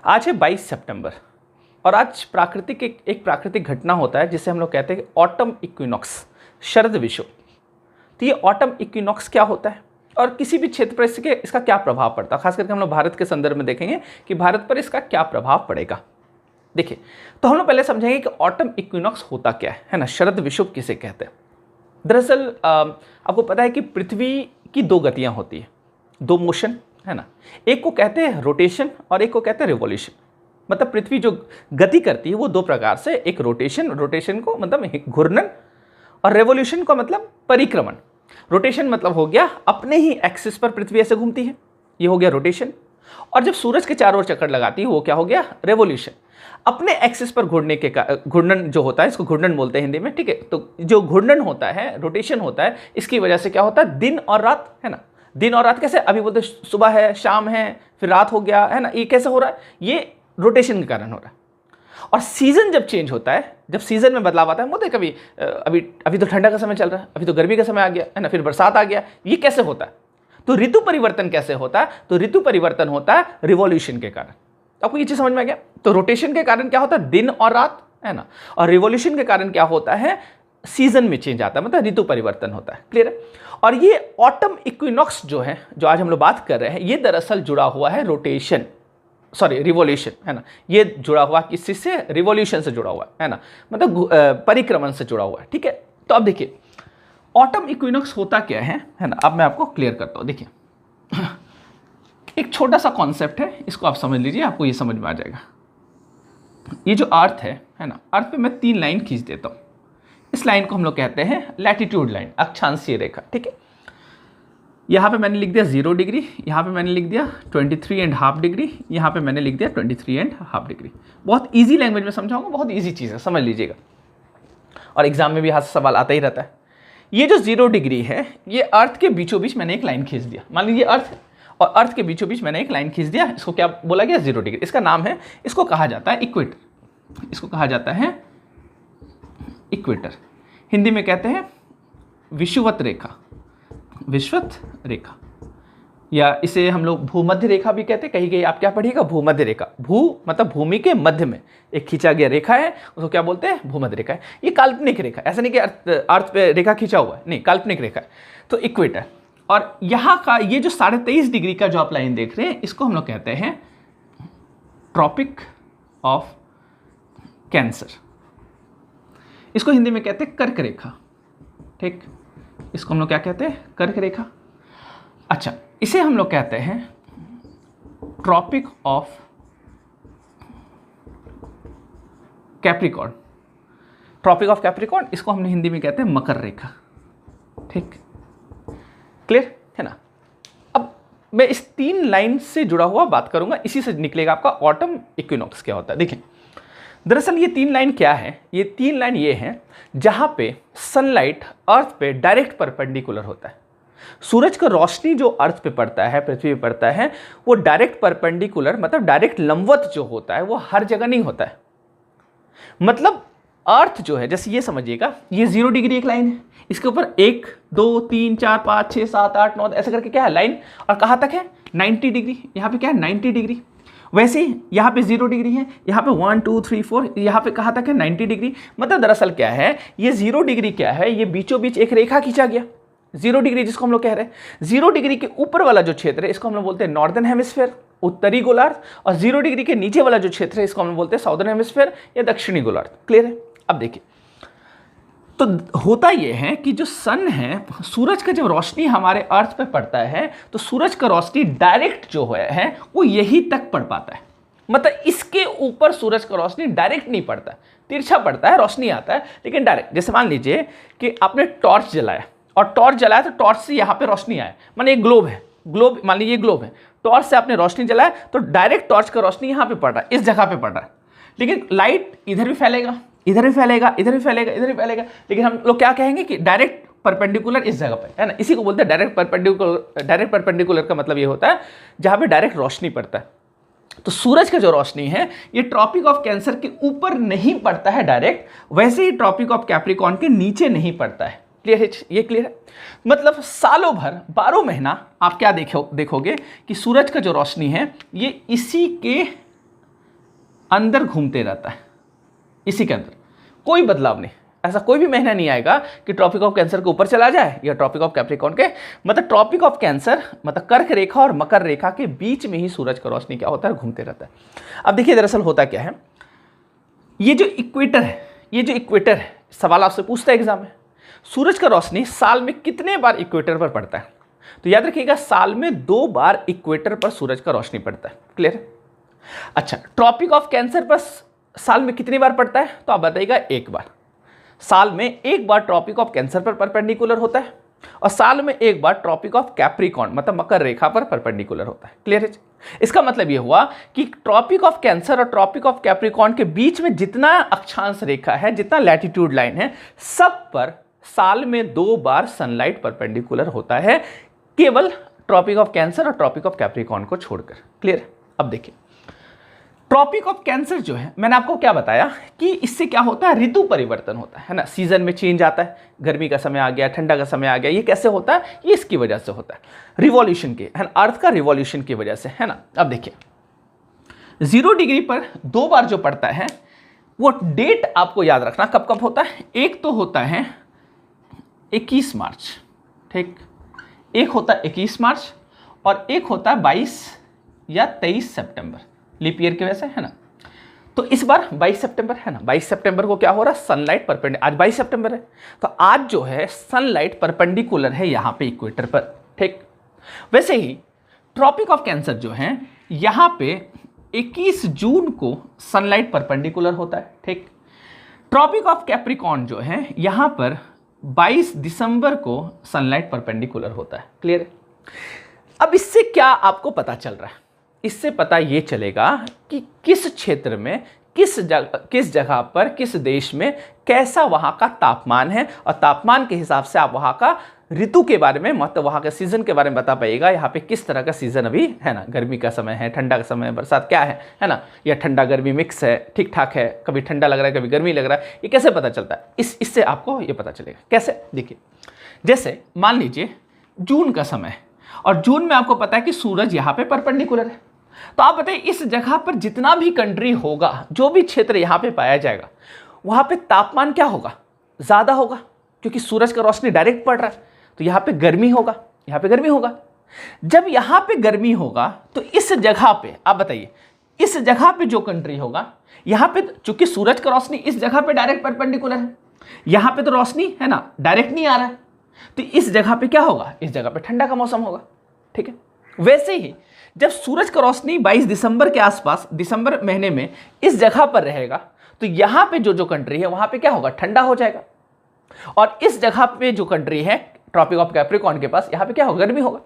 आज है 22 सितंबर और आज एक प्राकृतिक घटना होता है जिसे हम लोग कहते हैं ऑटम इक्विनॉक्स, शरद विषुव। तो ये ऑटम इक्विनॉक्स क्या होता है और किसी भी क्षेत्र पर इसका क्या प्रभाव पड़ता है, खास करके हम लोग भारत के संदर्भ में देखेंगे कि भारत पर इसका क्या प्रभाव पड़ेगा। देखिए, तो हम लोग पहले समझेंगे कि ऑटम इक्विनॉक्स होता क्या है ना, शरद विषुव किसे कहते हैं। दरअसल आपको पता है कि पृथ्वी की दो गतियां होती है, दो मोशन है ना। एक को कहते हैं रोटेशन और एक को कहते हैं रिवॉल्यूशन। मतलब पृथ्वी जो गति करती है वो दो प्रकार से, एक रोटेशन को मतलब घूर्णन, और रेवोल्यूशन को मतलब परिक्रमण। रोटेशन मतलब हो गया अपने ही एक्सिस पर पृथ्वी ऐसे घूमती है, ये हो गया रोटेशन। और जब सूरज के चारों ओर चक्कर लगाती है वो क्या हो गया, रेवोल्यूशन। अपने एक्सिस पर घूर्णन जो होता है, इसको घूर्णन बोलते हैं हिंदी में, ठीक है। तो जो घूर्णन होता है, रोटेशन होता है, इसकी वजह से क्या होता है, दिन और रात है ना। दिन और रात कैसे, अभी बोलते सुबह है, शाम है, फिर रात हो गया है ना, ये कैसे हो रहा है, ये रोटेशन के कारण हो रहा है। और सीजन जब चेंज होता है, जब सीजन में बदलाव आता है, बोलते कभी अभी तो ठंडा का समय चल रहा है, अभी तो गर्मी का समय आ गया है ना, फिर बरसात आ गया, ये कैसे होता है। तो ऋतु परिवर्तन कैसे होता है, तो ऋतु परिवर्तन होता है रिवॉल्यूशन के कारण। आपको ये चीज समझ में आ गया। तो रोटेशन के कारण क्या होता है, दिन और रात है ना, और रिवॉल्यूशन के कारण क्या होता है, सीजन में चेंज आता है, मतलब ऋतु परिवर्तन होता है। क्लियर है। और ये ऑटम इक्विनॉक्स जो है, जो आज हम लोग बात कर रहे हैं, ये दरअसल जुड़ा हुआ है रिवॉल्यूशन है ना। ये जुड़ा हुआ किसी से, रिवॉल्यूशन से जुड़ा हुआ है ना, मतलब परिक्रमण से जुड़ा हुआ है, ठीक है। तो अब देखिए ऑटम इक्विनॉक्स होता क्या है ना, अब मैं आपको क्लियर करता हूं। देखिए एक छोटा सा कॉन्सेप्ट है, इसको आप समझ लीजिए, आपको ये समझ में आ जाएगा। ये जो अर्थ है ना, अर्थ पे मैं 3 लाइन खींच देता हूं। इस लाइन को हम लोग कहते हैं लैटिट्यूड लाइन, अक्षांशीय रेखा, ठीक है। यहाँ पे मैंने लिख दिया 0 डिग्री, यहाँ पे मैंने लिख दिया 23.5 डिग्री, यहाँ पे मैंने लिख दिया 23.5 डिग्री। बहुत इजी लैंग्वेज में समझाऊंगा, बहुत इजी चीज़ है, समझ लीजिएगा। और एग्जाम में भी यहाँ से सवाल आता ही रहता है। ये जो 0 डिग्री है, ये अर्थ के बीचों बीच मैंने एक लाइन खींच दिया। मान लीजिए अर्थ है और अर्थ के बीचों बीच मैंने एक लाइन खींच दिया, इसको क्या बोला गया, 0 डिग्री। इसका नाम है, इसको कहा जाता है इक्वेटर, इसको कहा जाता है इक्वेटर। हिंदी में कहते हैं विषुवत रेखा, विषुवत रेखा, या इसे हम लोग भूमध्य रेखा भी कहते हैं। कहीं कहीं आप क्या पढ़िएगा, भूमध्य रेखा। भू मतलब भूमि के मध्य में एक खींचा गया रेखा है, उसको क्या बोलते हैं, भूमध्य रेखा है। ये काल्पनिक रेखा, ऐसा नहीं कि अर्थ पे रेखा खींचा हुआ है, नहीं, काल्पनिक रेखा है। तो इक्वेटर, और यहाँ का ये जो 23.5 डिग्री का जो आप लाइन देख रहे हैं, इसको हम लोग कहते हैं ट्रॉपिक ऑफ कैंसर। इसको हिंदी में कहते हैं कर्क रेखा, ठीक। इसको हम लोग क्या कहते हैं, कर्क रेखा। अच्छा, इसे हम लोग कहते हैं tropic of Capricorn. Tropic of Capricorn, इसको हमने हिंदी में कहते हैं मकर रेखा, ठीक। क्लियर है ना। अब मैं इस 3 लाइन से जुड़ा हुआ बात करूंगा, इसी से निकलेगा आपका ऑटम इक्विनॉक्स क्या होता है। देखिए दरअसल ये 3 लाइन क्या है, ये 3 लाइन ये है जहां पे सनलाइट अर्थ पे डायरेक्ट परपेंडिकुलर होता है। सूरज का रोशनी जो अर्थ पे पड़ता है, पृथ्वी पे पड़ता है, वो डायरेक्ट परपेंडिकुलर मतलब डायरेक्ट लंबवत जो होता है, वो हर जगह नहीं होता है। मतलब अर्थ जो है, जैसे ये समझिएगा, ये 0 डिग्री एक लाइन है, इसके ऊपर 1 2 3 4 5 6 7 8 9 ऐसे करके क्या है लाइन, और कहाँ तक है 90 डिग्री। यहाँ पे क्या है 90 डिग्री। वैसे ही यहाँ पे 0 डिग्री है, यहाँ पे 1 2 3 4, यहाँ पे कहाँ तक है 90 डिग्री। मतलब दरअसल क्या है, ये 0 डिग्री क्या है, ये बीचों बीच एक रेखा खींचा गया। 0 डिग्री जिसको हम लोग कह रहे हैं, 0 डिग्री के ऊपर वाला जो क्षेत्र है, इसको हम लोग बोलते हैं नॉर्दर्न हेमिस्फीयर, उत्तरी गोलार्ध। और 0 डिग्री के नीचे वाला जो क्षेत्र है, इसको हम लोग बोलते हैं साउदर्न हेमिस्फीयर या दक्षिणी गोलार्ध। क्लियर है। अब देखिए, तो होता यह है कि जो सन है, सूरज का जब रोशनी हमारे अर्थ पे पड़ता है, तो सूरज का रोशनी डायरेक्ट जो है वो यही तक पड़ पाता है। मतलब इसके ऊपर सूरज का रोशनी डायरेक्ट नहीं पड़ता है, तिरछा पड़ता है, रोशनी आता है, लेकिन डायरेक्ट। जैसे मान लीजिए कि आपने टॉर्च जलाया, और टॉर्च जलाया तो टॉर्च से यहाँ पे रोशनी आए, माने एक ग्लोब है, ग्लोब मान लीजिए ग्लोब है, टॉर्च से आपने रोशनी जलाया तो डायरेक्ट टॉर्च का रोशनी यहाँ पे पड़ रहा है, इस जगह पे पड़ रहा है। लेकिन लाइट इधर भी फैलेगा, इधर भी फैलेगा, इधर भी फैलेगा, इधर भी फैलेगा, लेकिन हम लोग क्या कहेंगे कि डायरेक्ट परपेंडिकुलर इस जगह पे है ना। इसी को बोलते हैं डायरेक्ट परपेंडिकुलर। डायरेक्ट परपेंडिकुलर का मतलब ये होता है जहां पे डायरेक्ट रोशनी पड़ता है। तो सूरज का जो रोशनी है, ये ट्रॉपिक ऑफ कैंसर के ऊपर नहीं पड़ता है डायरेक्ट, वैसे ही ट्रॉपिक ऑफ कैप्रिकॉर्न के नीचे नहीं पड़ता है। क्लियर है, ये क्लियर है। मतलब सालों भर 12 महीना आप क्या देखोगे कि सूरज का जो रोशनी है, ये इसी के अंदर घूमते रहता है, इसी के अंदर कोई बदलाव नहीं। ऐसा कोई भी महीना नहीं आएगा कि ट्रॉपिक ऑफ कैंसर के ऊपर चला जाए या ट्रॉपिक ऑफ कैप्रिकॉर्न के, मतलब ट्रॉपिक ऑफ कैंसर मतलब कर्क रेखा और मकर रेखा के बीच में ही सूरज का रोशनी क्या होता है, घूमते रहता है। अब देखिए दरअसल होता क्या है, ये जो इक्वेटर है, सवाल आपसे पूछता है एग्जाम में, सूरज का रोशनी साल में कितने बार इक्वेटर पर पड़ता है? तो याद रखिएगा साल में 2 बार इक्वेटर पर सूरज का रोशनी पड़ता है। क्लियर? अच्छा, ट्रॉपिक ऑफ कैंसर पर साल में कितनी बार पड़ता है? तो आप बताइएगा 1 बार। साल में 1 बार ट्रॉपिक ऑफ कैंसर पर परपेंडिकुलर होता है और साल में 1 बार ट्रॉपिक ऑफ कैप्रिकॉर्न मतलब मकर रेखा पर परपेंडिकुलर होता है। क्लियर है? इसका मतलब यह हुआ कि ट्रॉपिक ऑफ कैंसर और ट्रॉपिक ऑफ कैप्रिकॉर्न के बीच में जितना अक्षांश रेखा है, जितना लैटिट्यूड लाइन है, सब पर साल में 2 बार सनलाइट परपेंडिकुलर होता है, केवल ट्रॉपिक ऑफ कैंसर और ट्रॉपिक ऑफ कैप्रिकॉर्न को छोड़कर। क्लियर? अब देखिए ट्रॉपिक ऑफ कैंसर जो है, मैंने आपको क्या बताया कि इससे क्या होता है, ऋतु परिवर्तन होता है ना, सीजन में चेंज आता है, गर्मी का समय आ गया, ठंडा का समय आ गया। ये कैसे होता है? ये इसकी वजह से होता है, रिवॉल्यूशन के, है ना, अर्थ का रिवॉल्यूशन की वजह से, है ना। अब देखिए 0 डिग्री पर 2 बार जो पड़ता है वो डेट आपको याद रखना कब कब होता है। एक तो होता है 21 मार्च, ठीक, एक होता है 21 मार्च और एक होता है 22 या 23 सितंबर, लीप ईयर की वजह से, है ना। तो इस बार 22 सितंबर है ना, 22 सितंबर को क्या हो रहा है, सनलाइट परपेंडिकुलर, आज 22 सितंबर है, तो आज जो है सनलाइट परपेंडिकुलर है यहाँ पे इक्वेटर पर, ठीक। वैसे ही ट्रॉपिक ऑफ कैंसर जो है यहाँ पे 21 जून को सनलाइट परपेंडिकुलर होता है, ठीक। ट्रॉपिक ऑफ कैप्रिकॉर्न जो है यहाँ पर 22 दिसंबर को सनलाइट परपेंडिकुलर होता है। क्लियर? अब इससे क्या आपको पता चल रहा है? इससे पता ये चलेगा कि किस क्षेत्र में, किस जगह पर, किस देश में कैसा वहाँ का तापमान है, और तापमान के हिसाब से आप वहाँ का ऋतु के बारे में, मतलब वहाँ के सीजन के बारे में बता पाइएगा। यहाँ पे किस तरह का सीजन अभी है ना, गर्मी का समय है, ठंडा का समय है, बरसात क्या है ना, या ठंडा गर्मी मिक्स है, ठीक ठाक है, कभी ठंडा लग रहा है कभी गर्मी लग रहा है, ये कैसे पता चलता है? इससे आपको ये पता चलेगा। कैसे? देखिए जैसे मान लीजिए जून का समय है और जून में आपको पता है कि सूरज यहाँ पे परपेंडिकुलर है, तो आप बताइए इस जगह पर जितना भी कंट्री होगा, जो भी क्षेत्र यहाँ पे पाया जाएगा, वहाँ पे तापमान क्या होगा, ज़्यादा होगा, क्योंकि सूरज का रोशनी डायरेक्ट पड़ रहा है, तो यहाँ पे गर्मी होगा, यहाँ पे गर्मी होगा। जब यहाँ पे गर्मी होगा तो इस जगह पे आप बताइए, इस जगह पे जो कंट्री होगा, यहाँ पे चूंकि सूरज का रोशनी इस जगह पे डायरेक्ट परपेंडिकुलर है, यहाँ पे तो रोशनी है ना डायरेक्ट नहीं आ रहा है, तो इस जगह पे क्या होगा, इस जगह पे ठंडा का मौसम होगा, ठीक है। वैसे ही जब सूरज का रोशनी 22 दिसंबर के आसपास, दिसंबर महीने में इस जगह पर रहेगा, तो यहाँ पे जो कंट्री है वहाँ पे क्या होगा, ठंडा हो जाएगा, और इस जगह पे जो कंट्री है ट्रॉपिक ऑफ कैप्रिकॉर्न के पास, यहाँ पे क्या होगा, गर्मी होगा।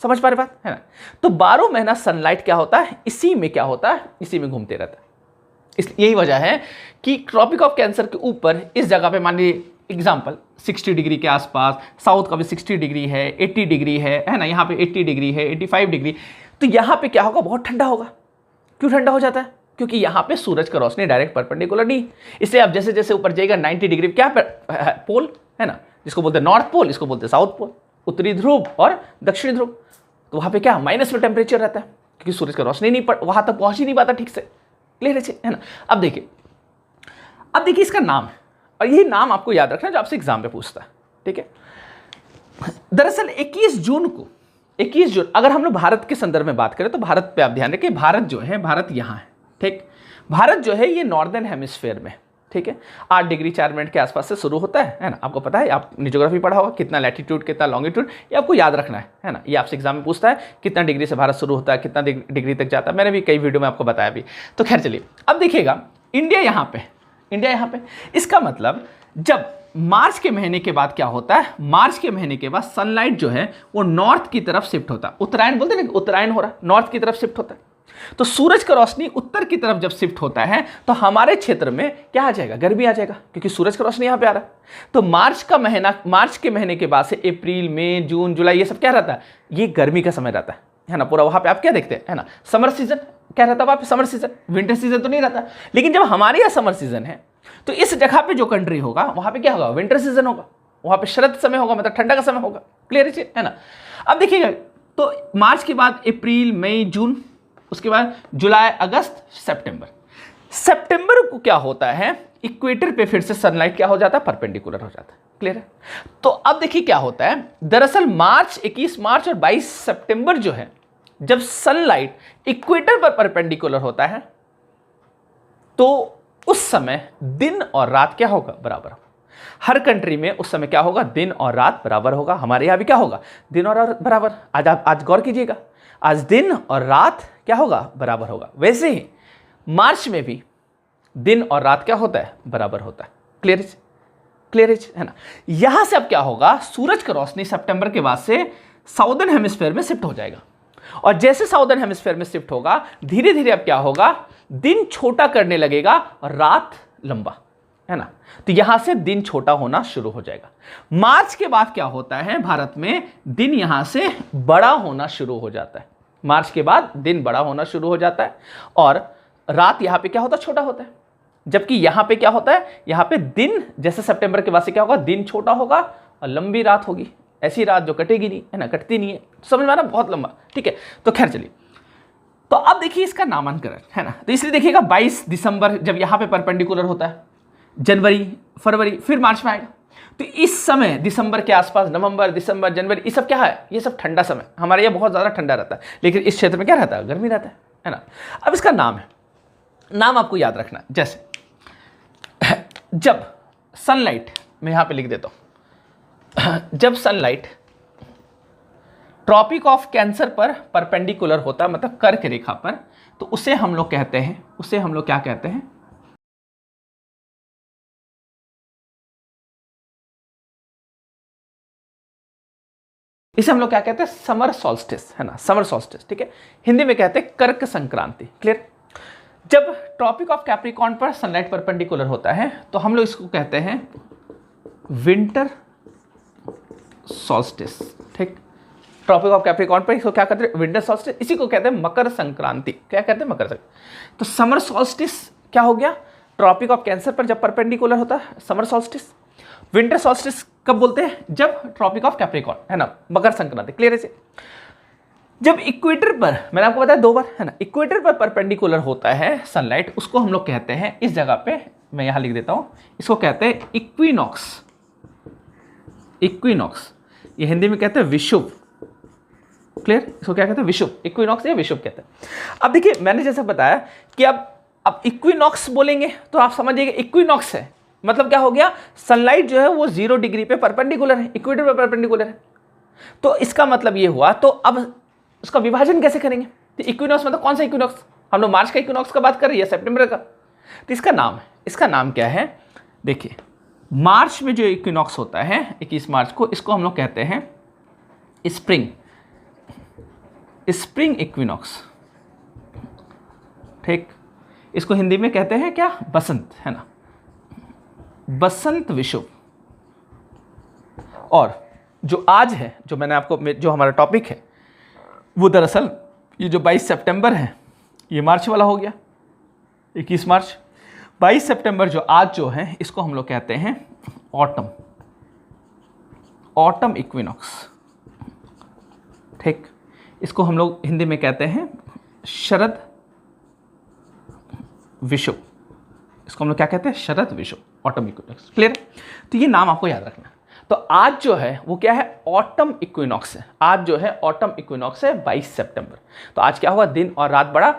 समझ पा रहे बात, है ना। तो 12 महीना सनलाइट क्या होता है, इसी में क्या होता है, इसी में घूमते रहता है। यही वजह है कि ट्रॉपिक ऑफ कैंसर के ऊपर इस जगह पे मान लीजिए एग्जाम्पल 60 डिग्री के आसपास, साउथ का भी 60 डिग्री है, 80 डिग्री है ना, यहाँ पे 80 डिग्री है, 85 डिग्री, तो यहाँ पे क्या होगा, बहुत ठंडा होगा। क्यों ठंडा हो जाता है? क्योंकि यहाँ पे सूरज का रोशनी डायरेक्ट परपेंडिकुलर नहीं, इसलिए आप जैसे जैसे ऊपर जाइएगा 90 डिग्री क्या पोल है ना, जिसको बोलते हैं नॉर्थ पोल, इसको बोलते हैं साउथ पोल, उत्तरी ध्रुव और दक्षिणी ध्रुव, तो वहाँ पे क्या माइनस में टेम्परेचर रहता है, क्योंकि सूरज का रोशनी नहीं वहाँ तक पहुँच ही नहीं पाता ठीक से। क्लियर है ना। अब देखिए इसका नाम है, और यही नाम आपको याद रखना जो आपसे एग्जाम पे पूछता है, ठीक है। दरअसल 21 जून, अगर हम लोग भारत के संदर्भ में बात करें तो भारत पे आप ध्यान रखिए, भारत जो है, भारत यहाँ है, ठीक। भारत जो है ये नॉर्दर्न हेमिस्फीयर में, ठीक है, 8 डिग्री 4 मिनट के आसपास से शुरू होता है ना। आपको पता है, आपने ज्योग्राफी पढ़ा होगा, कितना लैटिट्यूड कितना लॉन्गिट्यूड, ये आपको याद रखना है ना। ये आपसे एग्जाम में पूछता है कितना डिग्री से भारत शुरू होता है, कितना डिग्री तक जाता है, मैंने भी कई वीडियो में आपको बताया भी। तो खैर चलिए, अब देखिएगा इंडिया यहाँ पे, इसका मतलब जब मार्च के महीने के बाद क्या होता है, मार्च के महीने के बाद सनलाइट जो है वो नॉर्थ की तरफ शिफ्ट होता है, उत्तरायण बोलते हैं ना, उत्तरायण हो रहा है, नॉर्थ की तरफ शिफ्ट होता है। तो सूरज का रोशनी उत्तर की तरफ जब शिफ्ट होता है तो हमारे क्षेत्र में क्या आ जाएगा, गर्मी आ जाएगा, क्योंकि सूरज का रोशनी यहाँ पे आ रहा है। तो मार्च के महीने के बाद से अप्रैल, मई, जून, जुलाई, ये सब क्या रहता है, ये गर्मी का समय रहता है ना। पूरा वहाँ पे आप क्या देखते हैं, है ना, समर सीजन क्या रहता है वहाँ पे, समर सीजन, विंटर सीजन तो नहीं रहता। लेकिन जब हमारे यहाँ समर सीजन है तो इस जगह पे जो कंट्री होगा वहाँ पे क्या होगा, विंटर सीजन होगा, वहाँ पे शरद समय होगा, मतलब ठंडा का समय होगा। क्लियर है ना। अब देखिएगा, तो मार्च के बाद अप्रैल, मई, जून, उसके बाद जुलाई, अगस्त, सितंबर, सितंबर को क्या होता है, इक्वेटर पे फिर से सनलाइट क्या हो जाता है, परपेंडिकुलर हो जाता है। क्लियर है। तो अब देखिए क्या होता है, दरअसल मार्च 21 मार्च और 22 सितंबर जो है, जब सनलाइट इक्वेटर पर परपेंडिकुलर होता है तो उस समय दिन और रात क्या होगा, बराबर होगा। हर कंट्री में उस समय क्या होगा, दिन और रात बराबर होगा। हमारे यहां भी क्या होगा, दिन और रात बराबर। आज गौर कीजिएगा, आज दिन और रात क्या होगा, बराबर होगा। वैसे ही मार्च में भी दिन और रात क्या होता है, बराबर होता है। क्लियरिज है ना। यहां से अब क्या होगा, सूरज की रोशनी सितंबर के बाद से साउदर्न हेमिस्फीयर में शिफ्ट हो जाएगा, और जैसे साउदर्न हेमिस्फीयर में शिफ्ट होगा धीरे धीरे अब क्या होगा, दिन छोटा करने लगेगा और रात लंबा, है ना। तो यहां से दिन छोटा होना शुरू हो जाएगा। मार्च के बाद क्या होता है, भारत में दिन यहां से बड़ा होना शुरू हो जाता है। मार्च के बाद दिन बड़ा होना शुरू हो जाता है और रात यहां पे क्या होता है, छोटा होता है। जबकि यहां पे क्या होता है, यहां पे दिन जैसे सितंबर के बाद से क्या होगा, दिन छोटा होगा और लंबी रात होगी। ऐसी रात जो कटेगी नहीं, है ना, कटती नहीं है। समझ में आ रहा, बहुत लंबा। ठीक है, तो खैर चलिए, तो अब देखिए इसका नामांकन, है ना। तो इसलिए देखिएगा 22 दिसंबर जब यहां पे परपेंडिकुलर होता है, जनवरी, फरवरी, फिर मार्च में आएगा। तो इस समय दिसंबर के आसपास, नवंबर, दिसंबर, जनवरी, ये सब क्या है, ये सब ठंडा समय। हमारे यहाँ बहुत ज़्यादा ठंडा रहता है, लेकिन इस क्षेत्र में क्या रहता है, गर्मी रहता है ना। अब इसका नाम है, नाम आपको याद रखना। जैसे जब सनलाइट, मैं यहाँ पे लिख देता हूँ, जब सनलाइट ट्रॉपिक ऑफ कैंसर पर परपेंडिकुलर होता है, मतलब कर्क रेखा पर, तो उसे हम लोग कहते हैं, उसे हम लोग क्या कहते हैं, इसे हम लोग क्या कहते हैं, समर सॉल्स्टिस, है ना, समर सॉल्स्टिस। ठीक है, हिंदी में कहते हैं कर्क संक्रांति। क्लियर। जब ट्रॉपिक ऑफ कैप्रिकॉर्न पर सनलाइट परपेंडिकुलर होता है तो हम लोग इसको कहते हैं विंटर सॉल्स्टिस। ठीक, ट्रॉपिक ऑफ कैप्रिकॉर्न पर इसको क्या कहते हैं, विंटर सॉल्स्टिस। इसी को कहते हैं मकर संक्रांति। क्या कहते हैं, मकर संक्रांति। तो समर सॉल्स्टिस क्या हो गया, ट्रॉपिक ऑफ कैंसर पर जब परपेंडिकुलर होता है, समर सॉल्स्टिस। विंटर सॉल्स्टिस कब बोलते हैं, जब ट्रॉपिक ऑफ कैप्रिकॉर्न, है ना, मकर संक्रांति। क्लियर है। जब इक्वेटर पर, मैंने आपको बताया 2 बार, है ना, इक्वेटर पर परपेंडिकुलर होता है सनलाइट, उसको हम लोग कहते हैं, इस जगह पे मैं यहां लिख देता हूं, इसको कहते हैं इक्विनॉक्स। इक्विनॉक्स, ये हिंदी में कहते हैं विषुव। क्लियर, इसको क्या कहते हैं, विषुव। इक्विनॉक्स या विषुव कहते हैं। अब देखिए मैंने जैसे बताया कि अब इक्विनॉक्स बोलेंगे तो आप समझिएगा इक्विनॉक्स है, मतलब क्या हो गया, सनलाइट जो है वो 0 डिग्री पे परपेंडिकुलर है, इक्वेटर पे परपेंडिकुलर है। तो इसका मतलब ये हुआ, तो अब उसका विभाजन कैसे करेंगे, तो इक्विनॉक्स मतलब कौन सा इक्विनॉक्स, हम लोग मार्च का इक्विनॉक्स का बात कर रहे हैं या सितंबर का। तो इसका नाम है, इसका नाम क्या है, देखिए मार्च में जो इक्विनॉक्स होता है 21 मार्च को, इसको हम लोग कहते हैं स्प्रिंग, स्प्रिंग इक्विनॉक्स। ठीक, इसको हिंदी में कहते हैं क्या, बसंत, है ना, बसंत विषुव। और जो आज है, जो मैंने आपको, जो हमारा टॉपिक है वो दरअसल ये जो 22 सितंबर है ये मार्च वाला हो गया, 21 मार्च। 22 सितंबर जो आज जो है इसको हम लोग कहते हैं ऑटम, ऑटम इक्विनॉक्स। ठीक, इसको हम लोग हिंदी में कहते हैं शरद विषुव। इसको हम लोग क्या कहते हैं, शरद विषुव, ऑटम इक्विनॉक्स। क्लियर। तो ये नाम आपको याद रखना। तो आज जो है वो क्या है, ऑटम इक्विनॉक्स है। आज जो है ऑटम इक्विनॉक्स है 22 सितंबर। तो आज क्या हुआ, दिन और रात बढ़ा,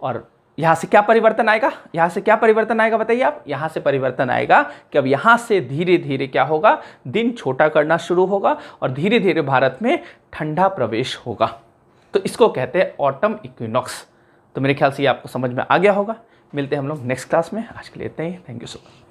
और यहाँ से क्या परिवर्तन आएगा, यहाँ से क्या परिवर्तन आएगा बताइए आप, यहाँ से परिवर्तन आएगा कि अब यहाँ से धीरे धीरे क्या होगा, दिन छोटा करना शुरू होगा और धीरे धीरे भारत में ठंडा प्रवेश होगा। तो इसको कहते हैं ऑटम इक्विनॉक्स। तो मेरे ख्याल से ये आपको समझ में आ गया होगा। मिलते हैं हम लोग नेक्स्ट क्लास में। आज के लिए इतना ही। Thank you so much.